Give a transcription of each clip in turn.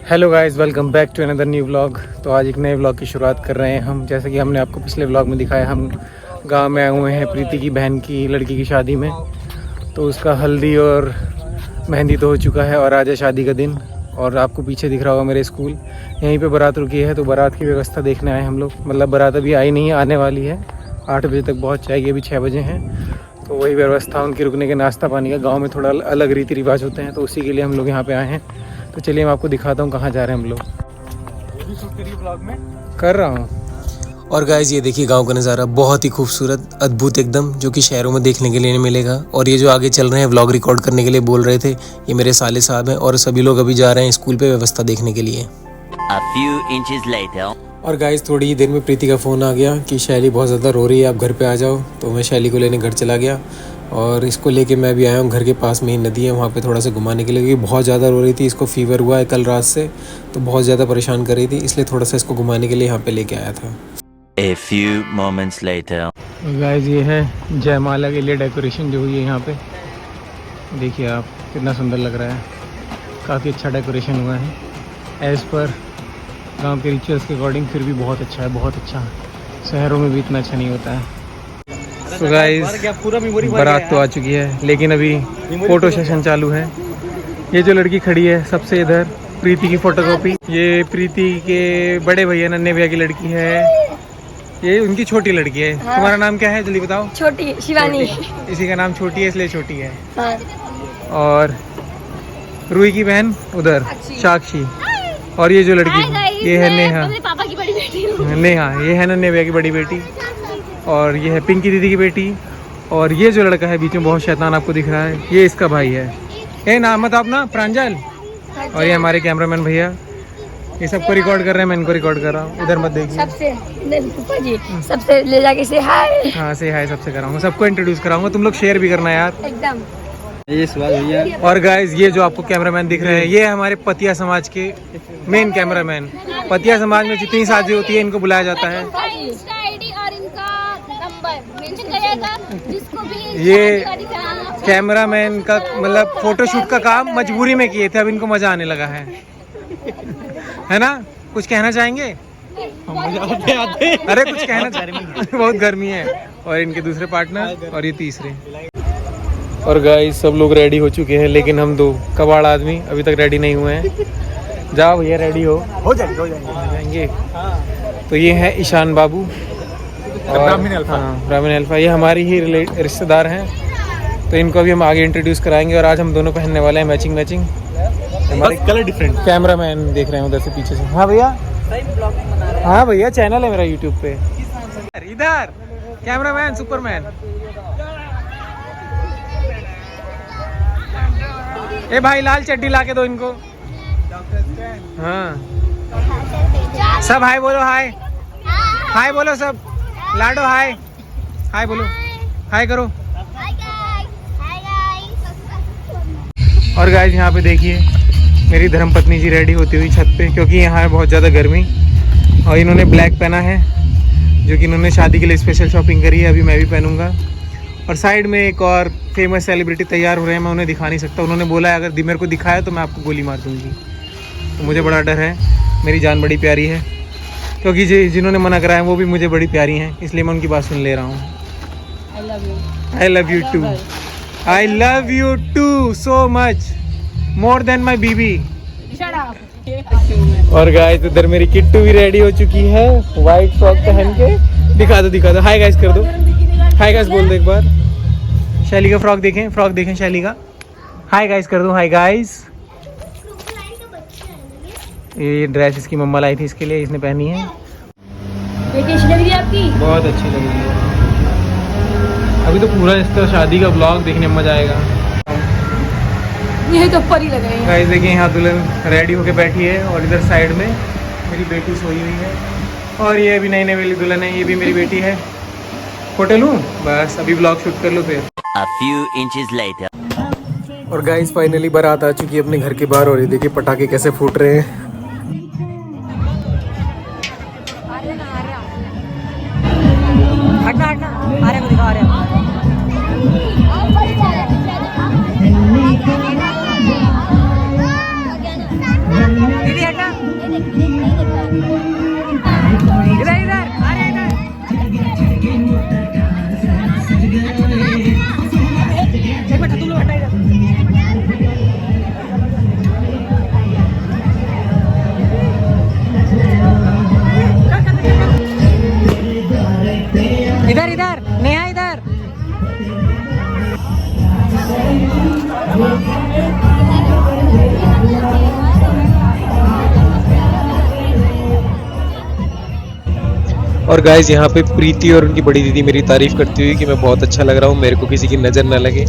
Hello guys, welcome back to another new vlog. तो आज एक नए व्लॉग की शुरुआत कर रहे हैं हम। जैसे कि हमने आपको पिछले व्लॉग में दिखाया, हम गांव में आए हुए हैं प्रीति की बहन की लड़की की शादी में। तो उसका हल्दी और मेहंदी तो हो चुका है और आज है शादी का दिन। और आपको पीछे दिख रहा होगा मेरे स्कूल, यहीं पे बारात रुकी है। तो बारात की व्यवस्था देखने आए हम लोग। मतलब बारात अभी आई नहीं है, आने वाली है, 8 बजे तक पहुँच जाएगी, अभी 6 बजे हैं। तो वही व्यवस्था उनकी रुकने के, नाश्ता पानी का। गाँव में थोड़ा अलग रीति रिवाज होते हैं, तो उसी के लिए हम लोग यहाँ पे आए हैं। तो चलिए मैं आपको दिखाता हूँ कहाँ जा रहे हैं हम लोग। ब्लॉग में कर रहा हूँ। और गाइस ये देखिए गांव का नज़ारा, बहुत ही खूबसूरत, अद्भुत एकदम, जो कि शहरों में देखने के लिए नहीं मिलेगा। और ये जो आगे चल रहे हैं व्लॉग रिकॉर्ड करने के लिए बोल रहे थे, ये मेरे साले साहब हैं और सभी लोग अभी जा रहे हैं स्कूल पे व्यवस्था देखने के लिए। A few inches later. और गाइस थोड़ी ही देर में प्रीति का फ़ोन आ गया कि शैली बहुत ज़्यादा रो रही है, आप घर पे आ जाओ। तो मैं शैली को लेने घर चला गया और इसको लेके मैं भी आया हूँ। घर के पास में ही नदी है, वहाँ पे थोड़ा सा घुमाने के लिए, क्योंकि बहुत ज़्यादा रो रही थी। इसको फीवर हुआ है कल रात से, तो बहुत ज़्यादा परेशान कर रही थी, इसलिए थोड़ा सा इसको घुमाने के लिए यहाँ पे लेके आया था। A few moments later. Guys ये है जयमाला के लिए डेकोरेशन जो हुई है यहाँ पे। देखिए आप, कितना सुंदर लग रहा है। काफ़ी अच्छा डेकोरेशन हुआ है एज़ पर गांव के रिचुअल्स के अकॉर्डिंग। फिर भी बहुत अच्छा है, बहुत अच्छा। शहरों में भी इतना अच्छा नहीं होता है। तो गाइस बारात तो आ चुकी है, लेकिन अभी फ़ोटो सेशन चालू है। ये जो लड़की खड़ी है सबसे इधर, प्रीति की फ़ोटोकॉपी। ये प्रीति के बड़े भैया, नन्हे भैया की लड़की है। ये उनकी छोटी लड़की है। हाँ। तुम्हारा नाम क्या है, जल्दी बताओ। छोटी शिवानी। इसी का नाम छोटी है, इसलिए छोटी है। हाँ। और रूही की बहन उधर साक्षी। और ये जो लड़की ये है नेहा। पापा की बड़ी बेटी। नेहा ये है नन्हे भैया की बड़ी बेटी। और ये है पिंकी दीदी की बेटी। और ये जो लड़का है बीच में बहुत शैतान आपको दिख रहा है, ये इसका भाई है। ए नाम मत अपना, प्रांजल। और ये हमारे कैमरामैन भैया, ये सबको रिकॉर्ड कर रहे हैं, मैं इनको रिकॉर्ड कर रहा हूँ। इधर मत देखिए। सबसे ले जाके से हाय। हाँ से हाय सबसे कराऊंगा, सबको इंट्रोड्यूस कराऊंगा। तुम लोग शेयर भी करना यार एकदम। ये सवाल भैया। और गाइस ये जो आपको कैमरामैन दिख रहे हैं, ये हमारे पतिया समाज के मेन कैमरामैन। पतिया समाज में जितनी शादी होती है इनको बुलाया जाता है। ये कैमरामैन का मतलब फोटोशूट का काम मजबूरी में किए थे, अब इनको मजा आने लगा है ना? कुछ कहना चाहेंगे? अरे कुछ कहना चाहेंगे? बहुत गर्मी है। और इनके दूसरे पार्टनर और ये तीसरे। और गाइस सब लोग रेडी हो चुके हैं, लेकिन हम दो कबाड़ आदमी अभी तक रेडी नहीं हुए हैं। जाओ भैया रेडी हो जाएंगे। तो ये है ईशान बाबू, ब्राह्मण अल्फा। ये हमारी ही रिश्तेदार हैं, तो इनको अभी हम आगे इंट्रोड्यूस कराएंगे। और आज हम दोनों पहनने वाले हैं मैचिंग मैचिंग। हमारे कलर डिफरेंट। कैमरामैन देख रहे हैं उधर से पीछे से। हाँ भैया, हाँ भैया चैनल है मेरा यूट्यूब पे। इधर कैमरामैन सुपरमैन। ए भाई लाल चड्डी ला के दो इनको। हाँ सब हाय बोलो, हाय हाय बोलो सब। लाडो हाय हाय बोलो, हाय करो। और गाइस यहाँ पे देखिए मेरी धर्मपत्नी जी रेडी होती हुई छत पे, क्योंकि यहाँ है बहुत ज़्यादा गर्मी। और इन्होंने ब्लैक पहना है, जो कि इन्होंने शादी के लिए स्पेशल शॉपिंग करी है। अभी मैं भी पहनूंगा। और साइड में एक और फेमस सेलिब्रिटी तैयार हो रहे हैं, मैं उन्हें दिखा नहीं सकता। उन्होंने बोला है अगर मेरे को दिखाया तो मैं आपको गोली मार दूंगी। तो मुझे बड़ा डर है, मेरी जान बड़ी प्यारी है, क्योंकि जिन्होंने मना करा है वो भी मुझे बड़ी प्यारी हैं, इसलिए मैं उनकी बात सुन ले रहा हूँ। I love you too, I love you too so much, more than my बीबी। और गाइस इधर मेरी किट्टू भी रेडी हो चुकी है, व्हाइट फ्रॉक पहन के। दिखा दो, हाय गाइस कर दो, हाय गाइस बोल दो एक बार। शैली का फ्रॉक देखें शैली का। हाय गाइस कर दो, हाय गाइस। ये ड्रेस इसकी मम्मा लाई थी इसके लिए, इसने पहनी है। ये कैसी लग रही है आपकी? बहुत अच्छी लग रही है। अभी तो पूरा इसका शादी का ब्लॉग देखने में मजा आएगा। ये तो परी लग रही है। गाइस देखिए यहाँ दुल्हन रेडी होके बैठी है, और इधर साइड में मेरी बेटी सोई हुई है। और ये अभी नई वाली दुल्हन है, ये भी मेरी बेटी है। फोटो लूँ बस, अभी ब्लॉग शूट कर लो फिर। A few inches later. और गाइस फाइनली बारात आ चुकी है अपने घर के बाहर, और ये देखिए पटाखे कैसे फूट रहे हैं। हटना आ रहे को दिखा रहे हैं। दीदी हटना। और गाइज यहाँ पे प्रीति और उनकी बड़ी दीदी मेरी तारीफ करती हुई कि मैं बहुत अच्छा लग रहा हूँ, मेरे को किसी की नज़र ना लगे।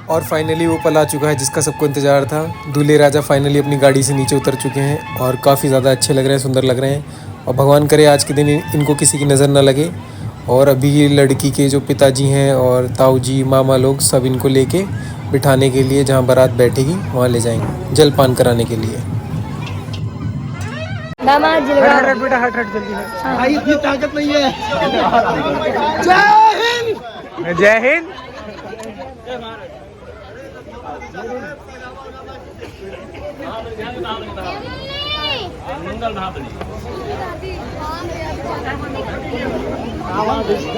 और फाइनली वो पल आ चुका है जिसका सबको इंतज़ार था। दूल्हे राजा फाइनली अपनी गाड़ी से नीचे उतर चुके हैं और काफ़ी ज़्यादा अच्छे लग रहे हैं, सुंदर लग रहे हैं। और भगवान करे आज के दिन इनको किसी की नज़र ना लगे। और अभी ये लड़की के जो पिताजी हैं और ताऊ जी मामा लोग सब इनको लेके बिठाने के लिए जहाँ बारात बैठेगी वहाँ ले जाएंगे जलपान कराने के लिए। हट बेटा, हट जल्दी हट। भाई इतनी ताकत नहीं है। जय हिंद।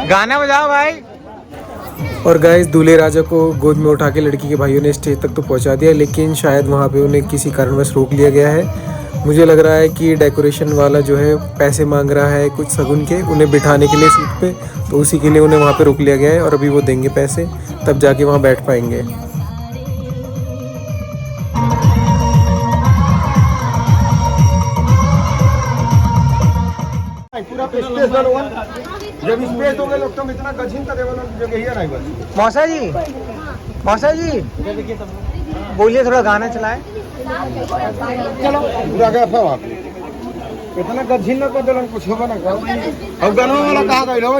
गाना बजाओ भाई। और गाइस दूल्हे राजा को गोद में उठा के लड़की के भाइयों ने स्टेज तक तो पहुंचा दिया, लेकिन शायद वहां पे उन्हें किसी कारणवश रोक लिया गया है। मुझे लग रहा है कि डेकोरेशन वाला जो है पैसे मांग रहा है कुछ शगुन के उन्हें बिठाने के लिए सीट पे, तो उसी के लिए उन्हें वहाँ पे रोक लिया गया है और अभी वो देंगे पैसे तब जाके वहाँ बैठ पाएंगे। पूरा स्पेस बनवा, जब स्पेस हो गए लोग तो इतना कठिन करे वाला जगह ही नहीं बस। मौसा जी बोलिए, थोड़ा गाना चलाए। चलो पूरा गया था वहाँ पे इतना कठिन न कर देलन कुछ होगा ना कर। अब गाना वाला कहाँ गई लो।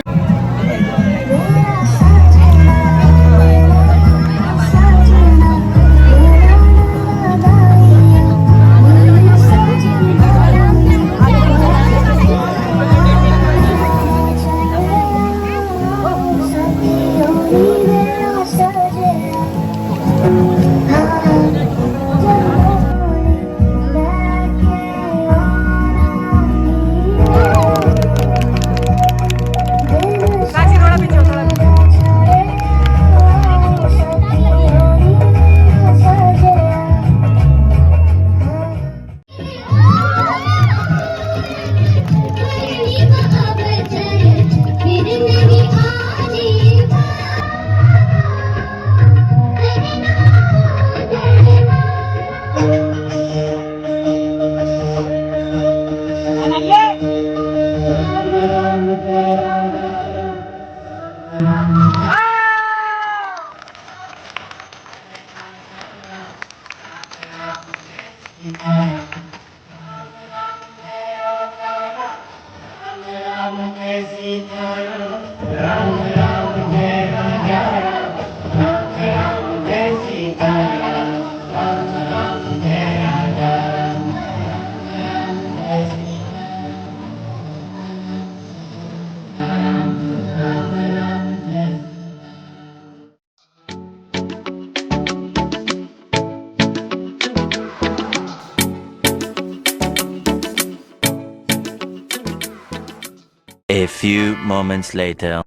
A few moments later.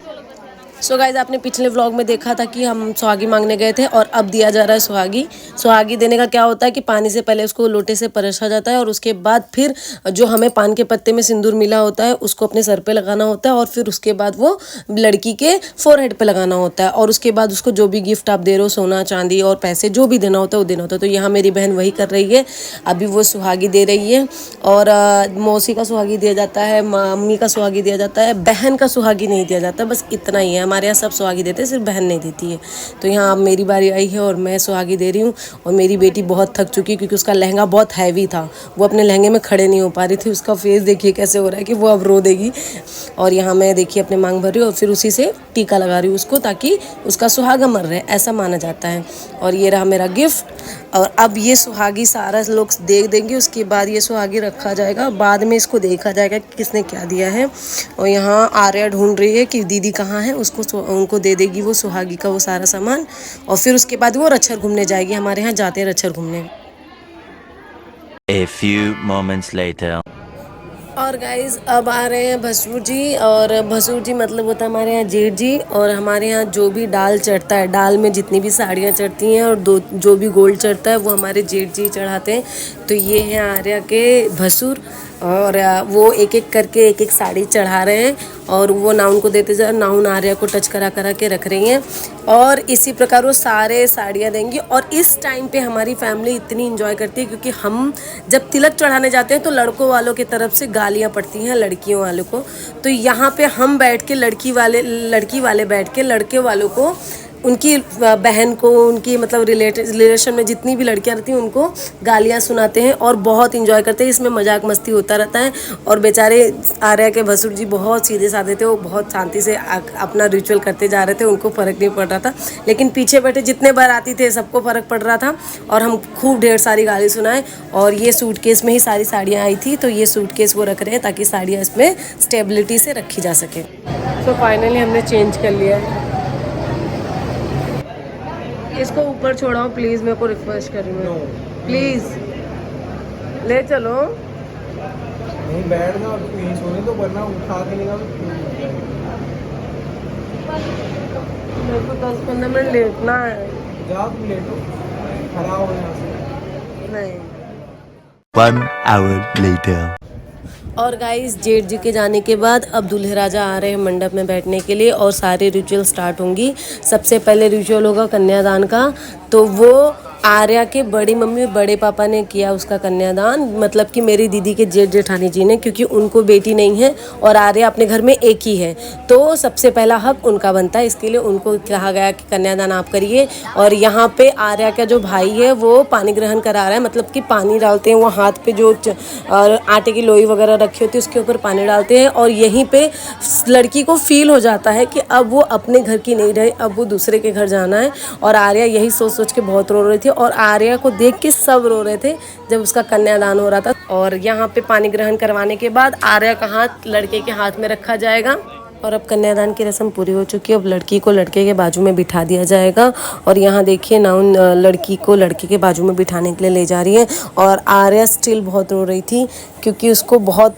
So guys आपने पिछले व्लॉग में देखा था कि हम सुहागी मांगने गए थे और अब दिया जा रहा है सुहागी। सुहागी देने का क्या होता है कि पानी से पहले उसको लोटे से परसा जाता है और उसके बाद फिर जो हमें पान के पत्ते में सिंदूर मिला होता है उसको अपने सर पे लगाना होता है और फिर उसके बाद वो लड़की के फोरहेड पे लगाना होता है और उसके बाद उसको जो भी गिफ्ट आप दे रहे हो, सोना चांदी और पैसे जो भी देना होता है वो देना होता है। तो यहाँ मेरी बहन वही कर रही है, अभी वो सुहागी दे रही है। और मौसी का सुहागी दिया जाता है, मम्मी का सुहागी दिया जाता है, बहन का सुहागी नहीं दिया जाता। बस इतना ही है, हमारे यहाँ सब सुहागी देते हैं, सिर्फ बहन नहीं देती है। तो यहाँ अब मेरी बारी आई है और मैं सुहागी दे रही हूँ। और मेरी बेटी बहुत थक चुकी है क्योंकि उसका लहंगा बहुत हैवी था, वो अपने लहंगे में खड़े नहीं हो पा रही थी। उसका फेस देखिए कैसे हो रहा है कि वो अब रो देगी। और यहाँ मैं देखिए अपने मांग भर रही हूँ और फिर उसी से टीका लगा रही हूँ उसको, ताकि उसका सुहागा मर रहे, ऐसा माना जाता है। और ये रहा मेरा गिफ्ट। और अब ये सुहागी सारा लोग देख देंगे, उसके बाद ये सुहागी रखा जाएगा, बाद में इसको देखा जाएगा कि किसने क्या दिया है। और यहाँ आर्या ढूंढ रही है कि दीदी कहाँ है, उसको उनको दे देगी वो सुहागी का वो सारा सामान। और फिर उसके बाद वो रच्छर घूमने जाएगी, हमारे यहाँ जाते हैं रच्छर घूमने। A few moments later. और गाइज़ अब आ रहे हैं भसुर जी। और भसुर जी मतलब होता है हमारे यहाँ जेठ जी। और हमारे यहाँ जो भी डाल चढ़ता है, डाल में जितनी भी साड़ियाँ चढ़ती हैं और जो भी गोल्ड चढ़ता है वो हमारे जेठ जी चढ़ाते हैं। तो ये हैं आर्या के भसुर और वो एक एक करके एक एक साड़ी चढ़ा रहे हैं और वो नाउन को देते जा नाउन आर्या को टच करा करा के रख रही हैं और इसी प्रकार वो सारे साड़ियाँ देंगी। और इस टाइम पे हमारी फैमिली इतनी इंजॉय करती है क्योंकि हम जब तिलक चढ़ाने जाते हैं तो लड़कों वालों की तरफ से गालियाँ पड़ती हैं लड़कियों वालों को, तो यहाँ पे हम बैठ के लड़की वाले बैठ के लड़के वालों को उनकी बहन को उनकी मतलब रिलेशन में जितनी भी लड़कियां रहती हैं उनको गालियां सुनाते हैं और बहुत इंजॉय करते हैं। इसमें मजाक मस्ती होता रहता है और बेचारे आर्या के भसुर जी बहुत सीधे साधे थे, वो बहुत शांति से अपना रिचुअल करते जा रहे थे, उनको फ़र्क नहीं पड़ रहा था। लेकिन पीछे बैठे जितने बाराती थे सबको फ़र्क पड़ रहा था और हम खूब ढेर सारी गाली सुनाए। और ये सूटकेस में ही सारी साड़ियाँ आई थी तो ये सूटकेस वो रख रहे हैं ताकि साड़ियाँ इसमें स्टेबिलिटी से रखी जा सके। तो फाइनली हमने चेंज कर लिया है। इसको ऊपर छोड़ाओ प्लीज, मेरे को रिक्वेस्ट कर रही हूँ प्लीज ले चलो। नहीं बैठना यहीं सोने तो, वरना उठा के निकाल। मेरे को 10-15 मिनट लेटना है। जाओ तुम लेटो, खड़ा हो यहाँ से। नहीं 1 hour later. और गाइस जेठ जी के जाने के बाद अब दूल्हे राजा आ रहे हैं मंडप में बैठने के लिए और सारे रिचुअल स्टार्ट होंगी। सबसे पहले रिचुअल होगा कन्यादान का, तो वो आर्या के बड़ी मम्मी बड़े पापा ने किया उसका कन्यादान, मतलब कि मेरी दीदी के जेठ जेठानी जी ने, क्योंकि उनको बेटी नहीं है और आर्या अपने घर में एक ही है तो सबसे पहला हक उनका बनता है, इसके लिए उनको कहा गया कि कन्यादान आप करिए। और यहाँ पे आर्या का जो भाई है वो पानी ग्रहण करा रहा है, मतलब कि पानी डालते हैं, वो हाथ पे जो आटे की लोई वगैरह रखी होती है उसके ऊपर पानी डालते हैं और यहीं पे लड़की को फील हो जाता है कि अब वो अपने घर की नहीं रही, अब वो दूसरे के घर जाना है। और आर्या यही सोच सोच के बहुत रो रही थी और आर्या को देख के सब रो रहे थे जब उसका कन्यादान हो रहा था। और यहाँ पे पानी ग्रहण करवाने के बाद आर्या का हाथ लड़के के हाथ में रखा जाएगा और अब कन्यादान की रस्म पूरी हो चुकी है। अब लड़की को लड़के के बाजू में बिठा दिया जाएगा और यहाँ देखिए नाउन लड़की को लड़के के बाजू में बिठाने के लिए ले जा रही है और आर्या स्टिल बहुत रो रही थी क्योंकि उसको बहुत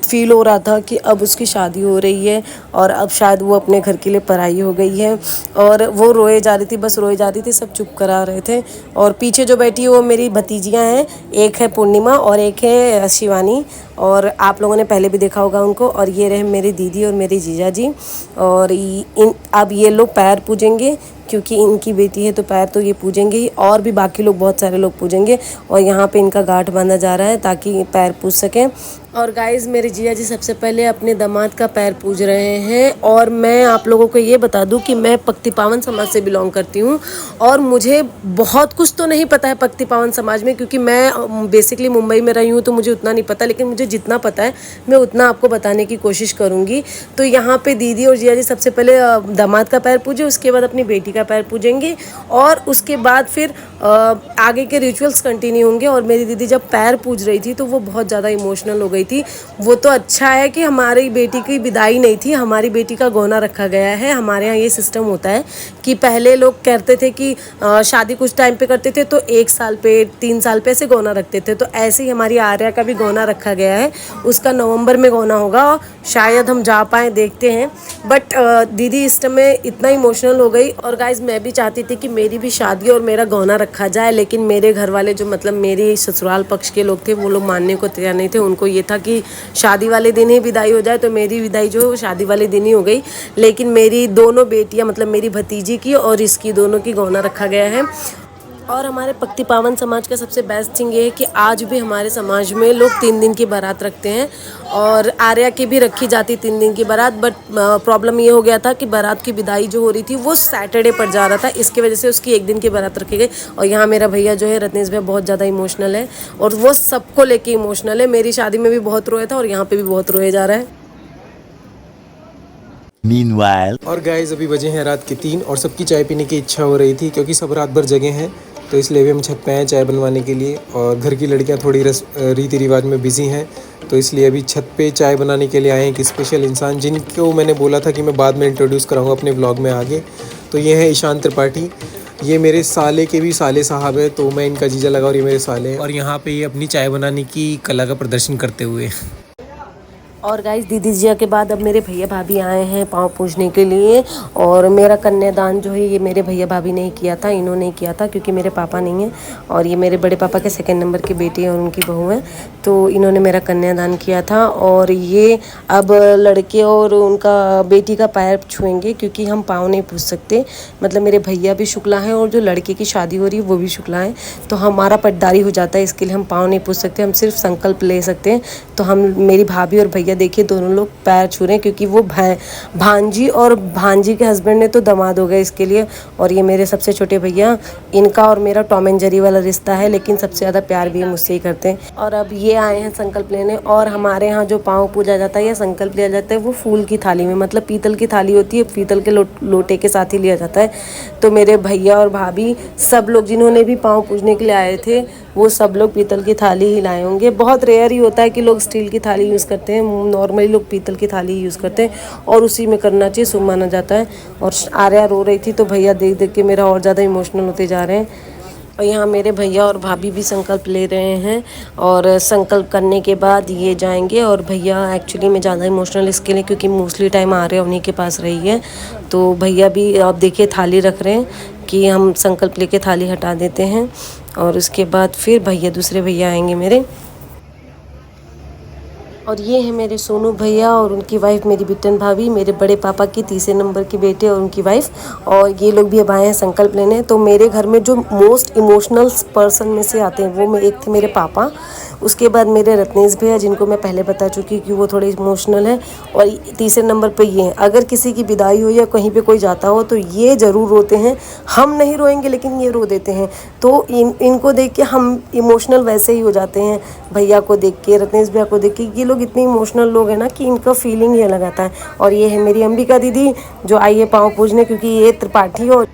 फील हो रहा था कि अब उसकी शादी हो रही है और अब शायद वो अपने घर के लिए पराई हो गई है। और वो रोए जा रही थी, बस रोए जा रही थी, सब चुप करा रहे थे। और पीछे जो बैठी है वो मेरी भतीजियाँ हैं, एक है पूर्णिमा और एक है शिवानी, और आप लोगों ने पहले भी देखा होगा उनको। और ये रहे मेरी दीदी और मेरी जीजा जी। और अब ये लोग पैर पूजेंगे क्योंकि इनकी बेटी है तो पैर तो ये पूजेंगे ही, और भी बाकी लोग बहुत सारे लोग पूजेंगे। और यहाँ पे इनका गांठ बांधा जा रहा है ताकि पैर पूज सकें। और गाइज़ मेरे जीजा जी सबसे पहले अपने दामाद का पैर पूज रहे हैं। और मैं आप लोगों को ये बता दूं कि मैं पक्ति पावन समाज से बिलोंग करती हूँ और मुझे बहुत कुछ तो नहीं पता है पक्ति पावन समाज में, क्योंकि मैं बेसिकली मुंबई में रही हूँ तो मुझे उतना नहीं पता, लेकिन मुझे जितना पता है मैं उतना आपको बताने की कोशिश करूँगी। तो यहाँ पे दीदी और जीजा जी सबसे पहले दामाद का पैर पूजे, उसके बाद अपनी बेटी का पैर पूजेंगे और उसके बाद फिर आगे के रिचुअल्स कंटिन्यू होंगे। और मेरी दीदी जब पैर पूज रही थी तो वो बहुत ज़्यादा इमोशनल हो गई थी। वो तो अच्छा है कि हमारी बेटी की विदाई नहीं थी, हमारी बेटी का गौना रखा गया है। हमारे यहाँ ये सिस्टम होता है कि पहले लोग कहते थे कि शादी कुछ टाइम पे करते थे तो 1 साल पे 3 साल पे ऐसे गौना रखते थे, तो ऐसे ही हमारी आर्या का भी गौना रखा गया है। उसका नवंबर में गौना होगा, शायद हम जा पाएँ, देखते हैं। बट दीदी इस समय इतना इमोशनल हो गई। और गाइज मैं भी चाहती थी कि मेरी भी शादी और मेरा गौना रखा जाए, लेकिन मेरे घर वाले जो मतलब मेरे ससुराल पक्ष के लोग थे वो लोग मानने को तैयार नहीं थे। उनको ये था कि शादी वाले दिन ही विदाई हो जाए, तो मेरी विदाई जो है वो शादी वाले दिन ही हो गई। लेकिन मेरी दोनों बेटियां मतलब मेरी भतीजी की और इसकी दोनों की गौना रखा गया है। और हमारे पक्ति पावन समाज का सबसे बेस्ट थिंग ये है कि आज भी हमारे समाज में लोग 3 दिन की बारात रखते हैं और आर्या की भी रखी जाती 3 दिन की बारात। बट प्रॉब्लम ये हो गया था कि बारात की विदाई जो हो रही थी वो सैटरडे पर जा रहा था, इसकी वजह से उसकी 1 दिन की बारात रखी गई। और यहाँ मेरा भैया जो है रत्नेश भैया बहुत ज़्यादा इमोशनल है और वो सबको लेके इमोशनल है। मेरी शादी में भी बहुत रोया था और यहाँ पर भी बहुत रोया जा रहा है। Meanwhile. और गाइस अभी बजे हैं रात के 3 और सबकी चाय पीने की इच्छा हो रही थी क्योंकि सब रात भर जगे हैं, तो इसलिए भी हम छत पे आए चाय बनवाने के लिए। और घर की लड़कियां थोड़ी रीति रिवाज में बिजी हैं, तो इसलिए अभी छत पे चाय बनाने के लिए आए हैं एक स्पेशल इंसान जिनको मैंने बोला था कि मैं बाद में इंट्रोड्यूस कराऊंगा अपने व्लॉग में आगे। तो ये हैं ईशान त्रिपाठी, ये मेरे साले के भी साले साहब है, तो मैं इनका जीजा लगा और ये मेरे साले हैं। और यहाँ पे ये अपनी चाय बनाने की कला का प्रदर्शन करते हुए। और गाइस दीदी जिया के बाद अब मेरे भैया भाभी आए हैं पाँव पूजने के लिए। और मेरा कन्यादान जो है ये मेरे भैया भाभी ने ही किया था, इन्होंने किया था क्योंकि मेरे पापा नहीं हैं। और ये मेरे बड़े पापा के सेकंड नंबर की बेटी है और उनकी बहू है, तो इन्होंने मेरा कन्यादान किया था। और ये अब लड़के और उनका बेटी का पैर छुएंगे क्योंकि हम पाँव नहीं पूज सकते। मतलब मेरे भैया भी शुक्ला हैं और जो लड़के की शादी हो रही है वो भी शुक्ला है, तो हमारा पटदारी हो जाता है, इसके लिए हम पाँव नहीं पूज सकते, हम सिर्फ संकल्प ले सकते हैं। तो हम मेरी भाभी और भैया देखिए दोनों लोग पैर छू रहे हैं क्योंकि वो भांजी और भांजी के हस्बैंड ने तो दामाद हो गए इसके लिए। और ये मेरे सबसे छोटे भैया, इनका और मेरा टॉम एंड जेरी वाला रिश्ता है, लेकिन सबसे ज़्यादा प्यार भी मुझसे ही करते हैं। और अब ये आए हैं संकल्प लेने। और हमारे यहाँ जो पाँव पूजा जाता है या संकल्प लिया जाता है वो फूल की थाली में, मतलब पीतल की थाली होती है, पीतल के लोटे के साथ ही लिया जाता है। तो मेरे भैया और भाभी सब लोग जिन्होंने भी पाँव पूजने के लिए आए थे वो सब लोग पीतल की थाली ही लाए होंगे। बहुत रेयर ही होता है कि लोग स्टील की थाली यूज़ करते हैं, नॉर्मली लोग पीतल की थाली ही यूज़ करते हैं और उसी में करना चाहिए, शुभ माना जाता है। और आर्या रो रही थी तो भैया देख देख के मेरा और ज़्यादा इमोशनल होते जा रहे हैं। और यहाँ मेरे भैया और भाभी भी संकल्प ले रहे हैं और संकल्प करने के बाद ये जाएंगे। और भैया एक्चुअली मैं ज़्यादा इमोशनल इसके लिए क्योंकि मोस्टली टाइम आर्या उन्हीं के पास रही है, तो भैया भी अब देखिए थाली रख रहे हैं कि हम संकल्प लेके थाली हटा देते हैं। और उसके बाद फिर भैया दूसरे भैया आएंगे मेरे। और ये है मेरे सोनू भैया और उनकी वाइफ मेरी बिट्टन भाभी, मेरे बड़े पापा की तीसरे नंबर की बेटे और उनकी वाइफ। और ये लोग भी अब आए हैं संकल्प लेने। तो मेरे घर में जो मोस्ट इमोशनल पर्सन में से आते हैं वो में एक थे मेरे पापा, उसके बाद मेरे रत्नेश भैया जिनको मैं पहले बता चुकी कि वो थोड़े इमोशनल हैं, और तीसरे नंबर पे ये हैं। अगर किसी की विदाई हो या कहीं पे कोई जाता हो तो ये ज़रूर रोते हैं, हम नहीं रोएंगे लेकिन ये रो देते हैं। तो इनको देख के हम इमोशनल वैसे ही हो जाते हैं, भैया को देख के, रत्नेश भैया को देख के। ये लोग इतने इमोशनल लोग हैं ना कि इनका फीलिंग ही अलग आता है। और ये है मेरी अंबिका दीदी जो आई है पाँव पूजने, क्योंकि ये त्रिपाठी और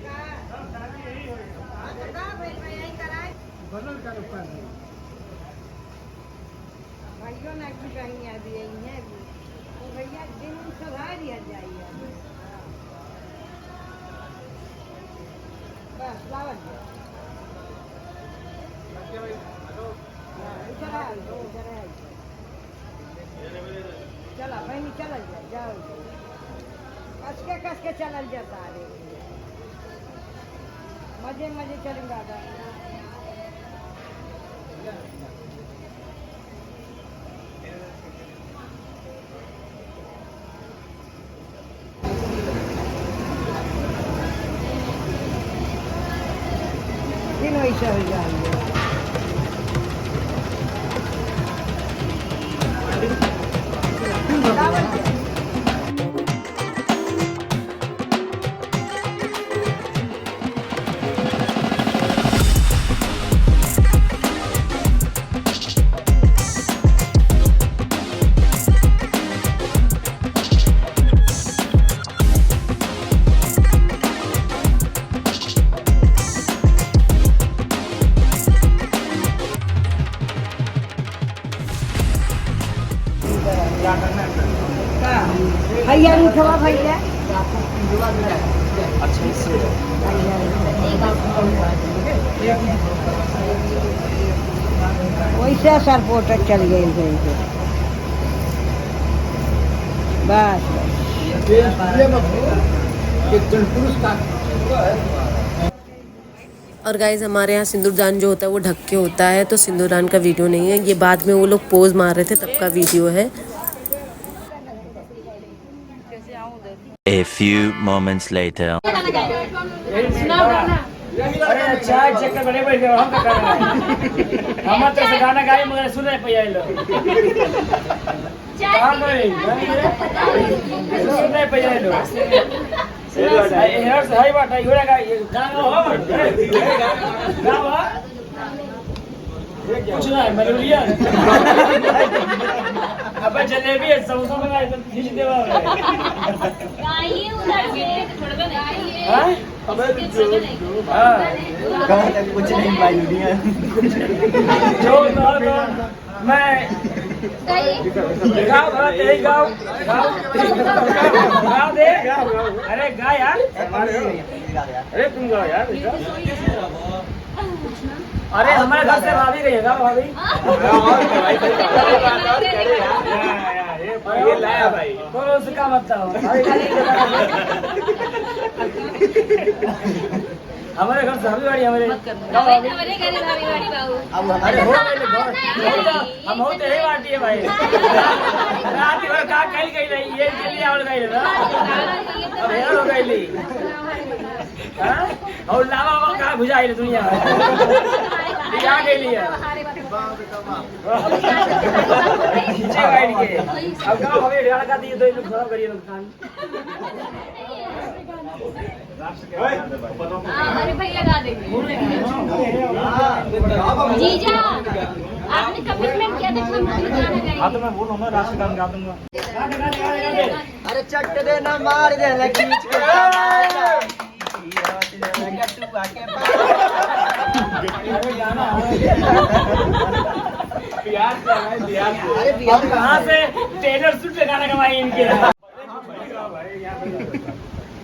चला बहनी चल जाओ, कस के चल जाता है, मजे मजे चलेंगे। तीनों ऐसा हो जाएंगे। भैया उठवा भैया वैसे सरपोट चल गई बस। और गाइज हमारे यहाँ सिंदूरदान जो होता है वो ढक के होता है, तो सिंदूरदान का वीडियो नहीं है, ये बाद में वो लोग पोज मार रहे थे तब का वीडियो है। A few moments later. अरे अच्छा चक्कर बड़े बैठ गए हम का हम तो से गाना गाए मगर सुन रहे पे लो कहां गए सुन रहे पे लो हेयर से हाई बात है होगा गाना हो कुछ ना मरूलिया अबे जलेबी है समोसा मंगा तो खींच देवा गाइए उधर से थोड़ा गाइए हां अबे हां कहां तक कुछ नहीं भाई दुनिया जो मैं गाओ बात यही गाओ गाओ दे अरे गा यार अरे तुम गाओ यार अरे हमारे घर से भाभी गई है भाभी ये लाया भाई तो उसका मतलब हमारे घर से हमारी हमारे अरे हो हम होते ही बाटी है भाई रात भर का कहीं कहीं नहीं ये के लिए आवड़ गई ना अब यार हो गई हां और लावा वो का बुझाई दुनिया क्या के लिए नीचे गाइड के अब गांव हमें रेड़ा का दिए तो लोग खराब करिए नुकसान अरे भाई लगा देंगे जीजा आपने कमिटमेंट किया था कि हाँ तो मैं बोल रहा हूँ राष्ट्र गान गा दूंगा अरे चट दे ना मार दे ना खींच के अब कहाँ से टेलर सूट लगाना कमाई इनके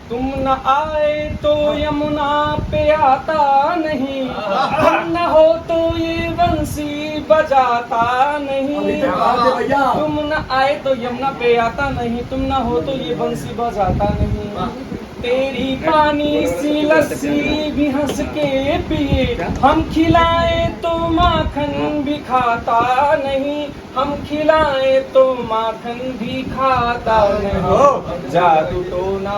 तुम न आए तो यमुना पे आता नहीं तुम न हो तो ये बंसी बजाता नहीं तुम न आए तो यमुना पे आता नहीं तुम न हो तो ये बंसी बजाता नहीं तेरी पानी सी लस्सी भी हंस के पिए हम खिलाए तो माखन भी खाता नहीं हम खिलाए तो माखन भी खाता नहीं जादू टोना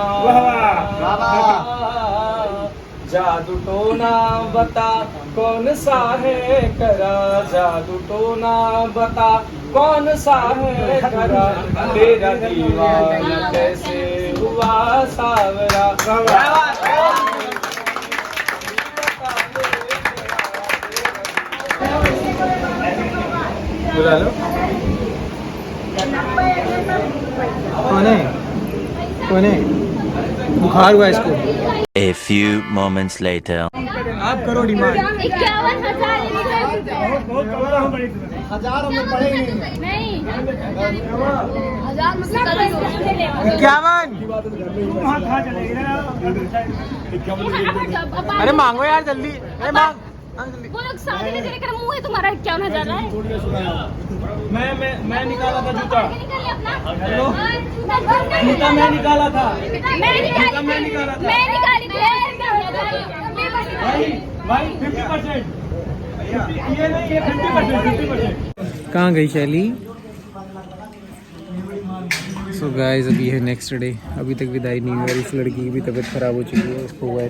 जादू टोना बता कौन सा है करा जादू टोना बता कौन सा है करा तेरा दीवाना कैसे हुआ सावरा बुला लो कौन है बुखार हुआ इसको A few moments later. आप करो डिमांड 51,000 में पड़ेगी नहीं 1000 में 51 अरे मांगो यार जल्दी अरे मांग वो लोग शादी में लेकर मुंह है तुम्हारा 51,000 है मैं निकाला था जूता निकालिए अपना हेलो जूता जूता मैं निकाला था मैं निकाली थी भाई 50% ये नहीं ये 50% कहाँ गई शैली सो गाइस अभी है नेक्स्ट डे अभी तक विदाई नहीं हुई इस लड़की की भी तबीयत खराब हो चुकी है इसको हुआ है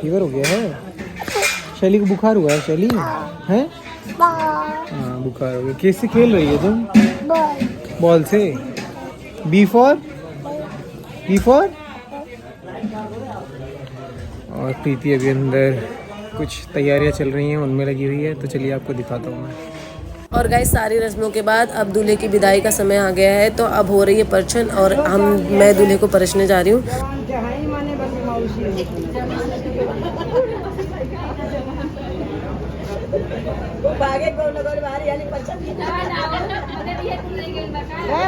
फीवर हो गया है शैली को बुखार हुआ है शैली है हाँ बुखार हो गया कैसे खेल रही है तुम बॉल से बी फॉर और प्रीति अभी अंदर कुछ तैयारियां चल रही हैं उनमें लगी हुई है तो चलिए आपको दिखाता हूँ मैं और गाइस सारी रस्मों के बाद अब दूल्हे की विदाई का समय आ गया है तो अब हो रही है परछन और मैं दूल्हे को परछने जा रही हूँ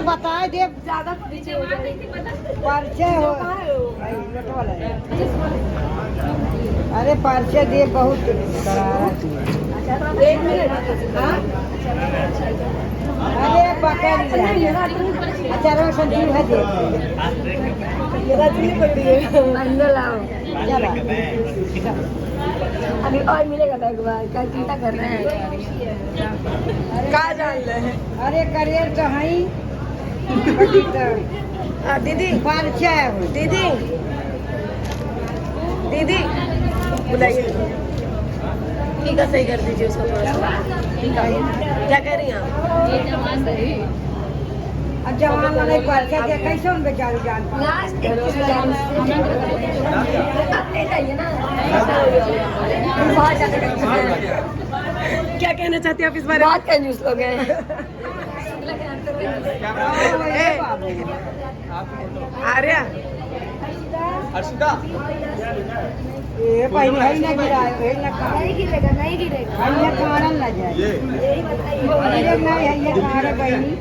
बताए दे ज्यादा परिचय हो अरे परिचय दे बहुत अरे पकड़ अच्छा संजीव है दे अंदर लाओ अभी और मिलेगा तो एक बार क्या चिंता कर रहे हैं कहाँ जान रहे हैं अरे करियर तो है ही दीदी परिचय हो दीदी दीदी बुलाइए ठीक है सही कर दीजिए उसको थोड़ा सा क्या कह रही हैं आप जवान वाले परिचय दे कैसे उन बेचारी जान क्या कहना चाहते हैं आप इस बारे में? बहुत कंजूस लोग हैं आर्या अर्शिता ये पहले है ना गिरा है ना नहीं गिरेगा नहीं गिरेगा है ना कारण ना जाए अरे नहीं है ये कारण बहनी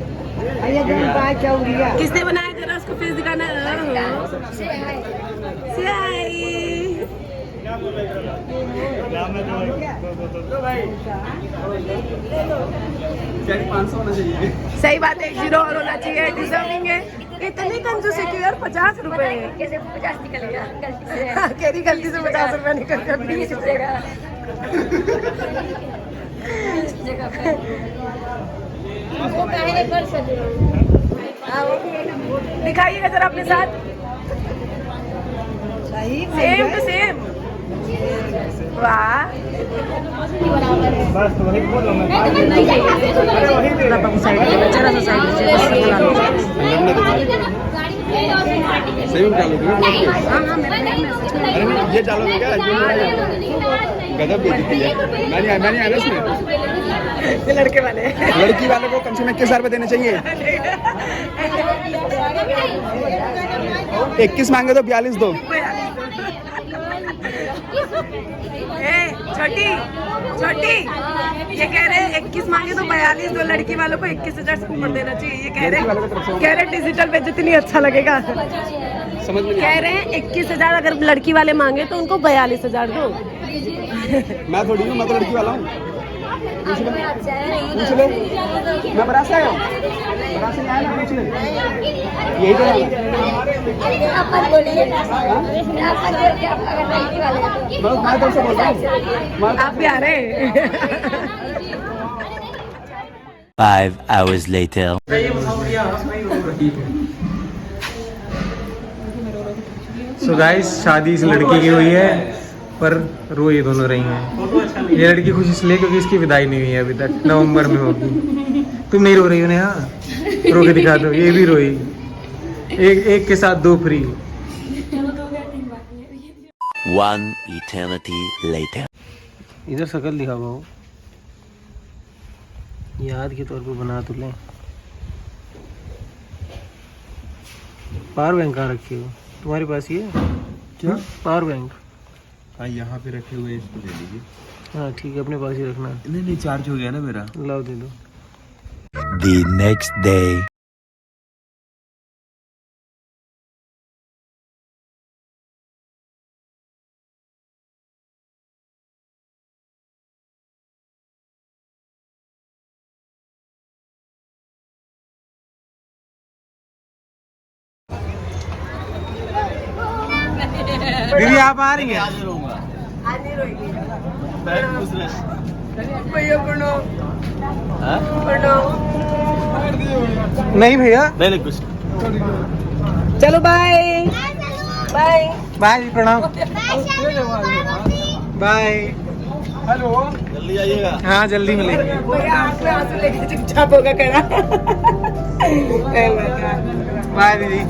ये जो पाए चौरिया किसने बनाया जरा उसको फेस दिखाना से हाय सही बात है, 1 जीरो और होना चाहिए, डिजर्विंग है। इतनी कंजूसी क्यों यार, 50 रुपए कैसे 50 निकलेगा गलती से? केरी गलती से 50 रुपए निकल गया 20 जगह जगह पे वो काहे पर सजे। दिखाइएगा जरा अपने साथ, सेम टू सेम। वाह, ये डालोगे क्या? गजब बेइज्जती है। मैंने आया ना इसमें। लड़के वाले लड़की वाले को कम से कम 21,000 रुपए देने चाहिए। 21 मांगे तो 42 दो। छोटी छोटी, ये कह रहे हैं 21 मांगे तो 42 दो, लड़की वालों को 21,000 से ऊपर देना चाहिए। ये कह रहे डिजिटल बेइज्जती नहीं अच्छा लगेगा। समझ में कह रहे हैं 21,000 अगर लड़की वाले मांगे तो उनको 42,000 दो। मैं थोड़ी हूँ, मैं तो लड़की वाला हूँ। पूछ ले, मैं बरात से आया हूँ, बरात से आया ना, पूछ ले। यही तो मैं तुमसे बोल रहा हूँ, आप भी आ रहे हैं। 5 hours later. सो गाइस, शादी इस लड़की की हुई है, पर रो ये दोनों रही हैं। ये लड़की खुश इसलिए क्योंकि इसकी विदाई नहीं हुई है अभी तक, नवंबर में होगी। तुम नहीं रो रही हो नेहा? रो के दिखा दो, ये भी रोई। एक के साथ 2 फ्री। 1 eternity later. इधर शकल दिखा भाऊ, याद के तौर पे बना तो ले। पावर बैंक कहाँ रखी हो तुम्हारे पास? ये क्या पावर बैंक? हाँ, यहाँ पे रखे हुए, इसको ले लीजिए। हाँ ठीक है, अपने पास ही रखना। नहीं, चार्ज हो गया ना मेरा। लाओ दे दो। The next day. दीदी आप आ रही हैं? भैया प्रणाम। नहीं भैया, नहीं कुछ। चलो बाय बाय बाय जी, प्रणाम, बाय। हेलो, जल्दी आइएगा। हाँ जल्दी मिलेंगे। भैया आंख में आंसू लेके चुपचाप होगा करा। बाय दीदी।